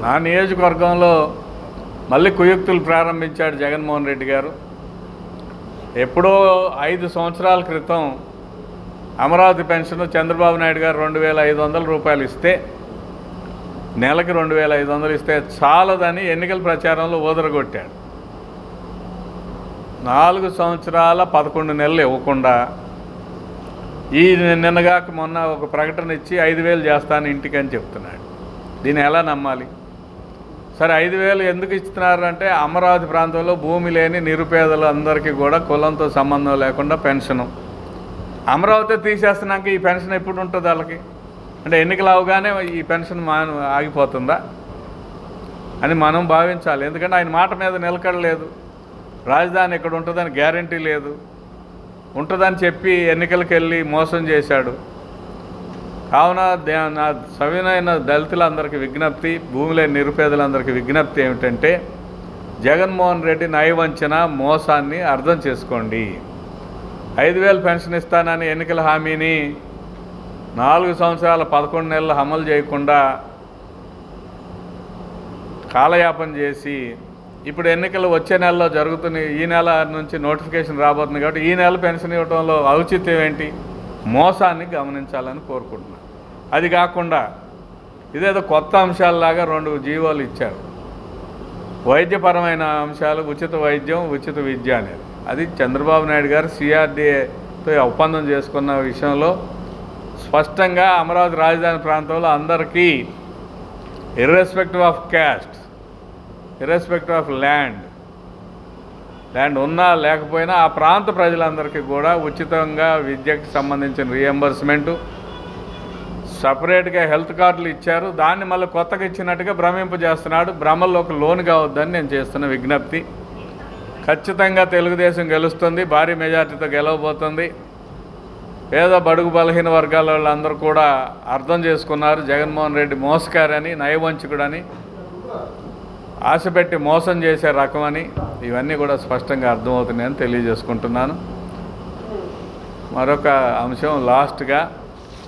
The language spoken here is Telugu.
నా నియోజకవర్గంలో మళ్ళీ కుయుక్తులు ప్రారంభించాడు జగన్మోహన్ రెడ్డి గారు. ఎప్పుడో 5 సంవత్సరాల క్రితం అమరావతి పెన్షన్ చంద్రబాబు నాయుడు గారు 2,500 రూపాయలు ఇస్తే, నెలకి 2,500 ఇస్తే చాలదని ఎన్నికల ప్రచారంలో ఊదరగొట్టాడు. 4 సంవత్సరాల 11 నెలలు ఇవ్వకుండా ఈ నిన్నగాక మొన్న ఒక ప్రకటన ఇచ్చి 5,000 చేస్తాను ఇంటికి అని చెప్తున్నాడు. దీన్ని ఎలా నమ్మాలి? సరే 5,000 ఎందుకు ఇస్తున్నారు అంటే, అమరావతి ప్రాంతంలో భూమి లేని నిరుపేదలు అందరికీ కూడా కులంతో సంబంధం లేకుండా పెన్షను. అమరావతి తీసేస్తున్నాక ఈ పెన్షన్ ఎప్పుడు ఉంటుంది వాళ్ళకి? అంటే ఎన్నికలు అవగానే ఈ పెన్షన్ ఆగిపోతుందా అని మనం భావించాలి. ఎందుకంటే ఆయన మాట మీద నిలకడలేదు. రాజధాని ఇక్కడ ఉంటుందని గ్యారంటీ లేదు. ఉంటుందని చెప్పి ఎన్నికలకు వెళ్ళి మోసం చేశాడు. కావున నా సవినైన దళితులందరికీ విజ్ఞప్తి, భూమి లేని నిరుపేదలందరికీ విజ్ఞప్తి ఏమిటంటే, జగన్మోహన్ రెడ్డి నయవంచన మోసాన్ని అర్థం చేసుకోండి. 5,000 పెన్షన్ ఇస్తానని ఎన్నికల హామీని 4 సంవత్సరాల 11 నెలలు అమలు చేయకుండా కాలయాపన చేసి, ఇప్పుడు ఎన్నికలు వచ్చే నెలలో జరుగుతున్నాయి. ఈ నెల నుంచి నోటిఫికేషన్ రాబోతుంది కాబట్టి ఈ నెల పెన్షన్ ఇవ్వడంలో ఔచిత్యం ఏంటి? మోసాన్ని గమనించాలని కోరుకుంటున్నాను. అది కాకుండా ఇదేదో కొత్త అంశాలలాగా 2 జీవోలు ఇచ్చారు. వైద్యపరమైన అంశాలు, ఉచిత వైద్యం, ఉచిత విద్య అనేది. అది చంద్రబాబు నాయుడు గారు CRDAతో ఒప్పందం చేసుకున్న విషయంలో స్పష్టంగా అమరావతి రాజధాని ప్రాంతంలో అందరికీ irrespective of caste, irrespective of land ఉన్నా లేకపోయినా ఆ ప్రాంత ప్రజలందరికీ కూడా ఉచితంగా విద్యకు సంబంధించిన రియంబర్స్మెంటు, సపరేట్గా హెల్త్ కార్డులు ఇచ్చారు. దాన్ని మళ్ళీ కొత్తగా ఇచ్చినట్టుగా భ్రమింపజేస్తున్నాడు. భ్రమల్లోకి లోను కావద్దని నేను చేస్తున్న విజ్ఞప్తి. ఖచ్చితంగా తెలుగుదేశం గెలుస్తుంది, భారీ మెజార్టీతో గెలవబోతుంది. పేద బడుగు బలహీన వర్గాల వాళ్ళందరూ కూడా అర్థం చేసుకున్నారు జగన్మోహన్ రెడ్డి మోసకారని, నయవంచకుడని, ఆశపెట్టి మోసం చేసే రకమని. ఇవన్నీ కూడా స్పష్టంగా అర్థమవుతున్నాయని తెలియజేసుకుంటున్నాను. మరొక అంశం లాస్ట్గా,